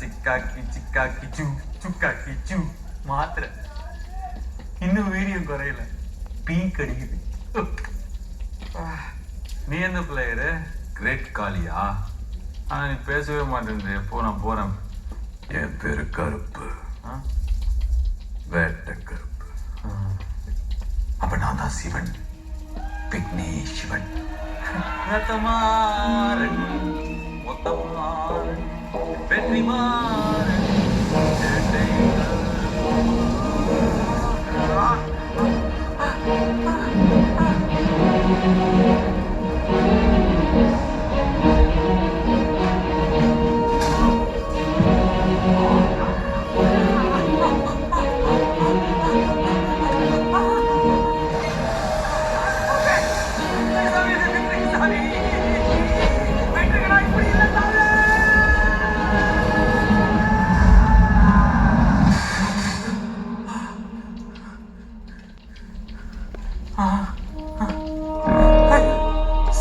சிக்காக்கி சிக்காக்கி சூ சுக்காக்கி சூ மாத்திரை இன்னும் வீரியம் குறையல பீக் அடிக்குது. நீ எந்த பிளேயரு? கிரேட் காலியா? ஆனா நீ பேசவே மாட்டேன். எப்போ நான் போறேன். என் பேரு கருப்பு, வேட்டை கருப்பு. அப்ப நான் தான் சிவன், பிக்னி சிவன். ரத்தமாறன் மொத்தமாறன் வெற்றிமாறன்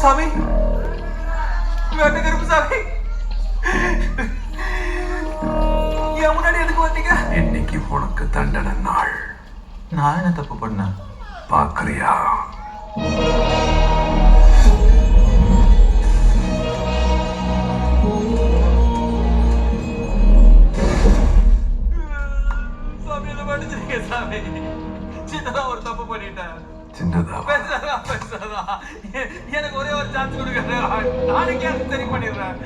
சாமி, வேட்டை கருப்பு சாமி, என் முன்னாடி எதுக்கு வந்தீங்க? இன்னைக்கு உனக்கு தண்டனை நாள். நான் என்ன தப்பு பண்ணேன்? பாக்குறியா? சாமி என்ன பண்ணிச்சிருக்கீங்க சாமி? சின்னதா ஒரு தப்பு பண்ணிட்டேன். சின்னதா எனக்கு ஒரே ஒரு சான்ஸ் கொடுங்க, நாளைக்கே சரி பண்ணிடுறேன்.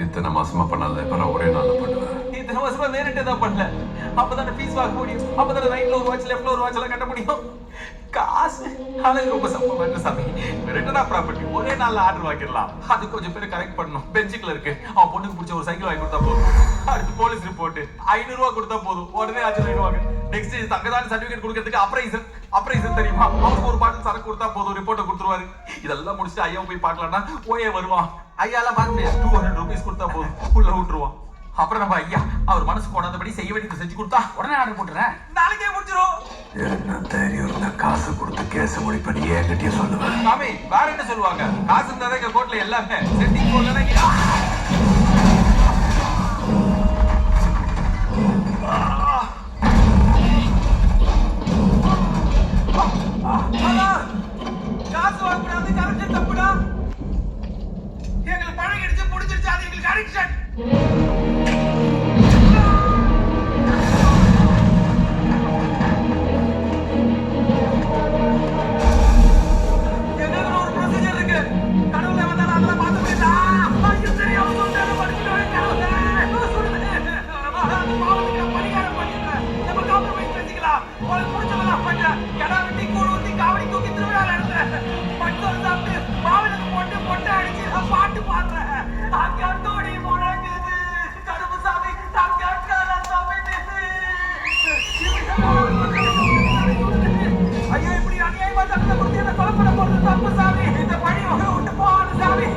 இத்தனை மாசமா பண்ணாத, இப்ப ஒரே நாள்ல பண்ணுவேன். இத்தனை வருஷமா வேறிட்டே தான் பண்ணல. அப்பதானே ஃபீஸ் வாங்க முடியும், அப்பதானே ரைட்ல ஒரு வாட்ச் லெஃப்ட்ல ஒரு வாட்ச் எல்லாம் கட்ட முடியும். காசு அழகு ரொம்ப சம்பவம் சாமி. ரிட்டர்னா ப்ராப்பர்ட்டி ஒரே நாள்ல ஆர்டர் வாங்கிடலாம். அது கொஞ்சம் பேர் கரெக்ட் பண்ணணும். பெஞ்சுக்குள்ள இருக்கு. அவன் பொண்ணுக்கு பிடிச்ச ஒரு சைக்கிள் வாங்கி கொடுத்தா போதும். அடுத்து போலீஸ் ரிப்போர்ட் 500 ரூபாய் கொடுத்தா போதும், உடனே ஆஜராயிடுவாங்க. நெக்ஸ்ட் தங்கதான சர்டிபிகேட் கொடுக்கறதுக்கு அப்ரைசர் தெரியுமா, அவருக்கு ஒரு பாட்டில் சரக்கு கொடுத்தா போதும், ரிப்போர்ட்டை கொடுத்துருவாரு. இதெல்லாம் முடிச்சுட்டு ஐயா போய் பார்க்கலாம்னா ஓயே வருவான். ஐயாலாம் பார்க்க முடியாது, 200 rupees கொடுத்தா போதும், உள்ள விட்டுருவான். அப்புறம் நம்ம ஐயா அவர் மனசு கொண்டாந்தபடி செய்ய வேண்டியது செஞ்சு கொடுத்தா உடனே ஆர்டர் போட்டுறேன், நாளைக்கே முடிச்சிடும். என்ன தைரியம் இருந்தா காசு கொடுத்து கேச முடிப்ப நீ என்கிட்டயே சொல்லுவேன். சாமி வேற என்ன சொல்லுவாங்க? காசு இருந்தாதான் எங்க கோர்ட்ல எல்லாமே செட்டிங் போடலன்னா காசு வாங்கக்கூடாது, கரெக்ஷன் தப்புடா. எங்களுக்கு பழகிடுச்சு, முடிஞ்சிருச்சு, அது எங்களுக்கு அடிக்ஷன். எங்களுக்கு ஒரு ப்ரொசீஜர் இருக்கு. கடவுளை வந்தாலும் அதெல்லாம் பார்த்து போயிட்டா தெரியாம சொல்லிட்டு படிச்சுட்டு கடவுளை பரிகாரம் பண்ணிடுறேன். நம்ம காம்ப்ரமைஸ் செஞ்சுக்கலாம். உங்களுக்கு முடிச்சதெல்லாம் பண்றேன். கடை வெட்டி கூழ் ஊத்தி காவடி தூக்கி திருவிழா நடத்துறேன். பச்சோறு சாப்பிட்டு மாவிளக்கு போட்டு மொட்டை அடிச்சு நான் பாட்டு பாடுறேன். அங்க தோடி முழங்குது கருப்பு சாமி, அங்க சாமி. ஐயோ இப்படி அநியாயமா தண்டனை கொடுத்து என்ன கொலை பண்ண போறது தப்பு சாமி. இந்த பழி விட்டு போகணும் சாமி.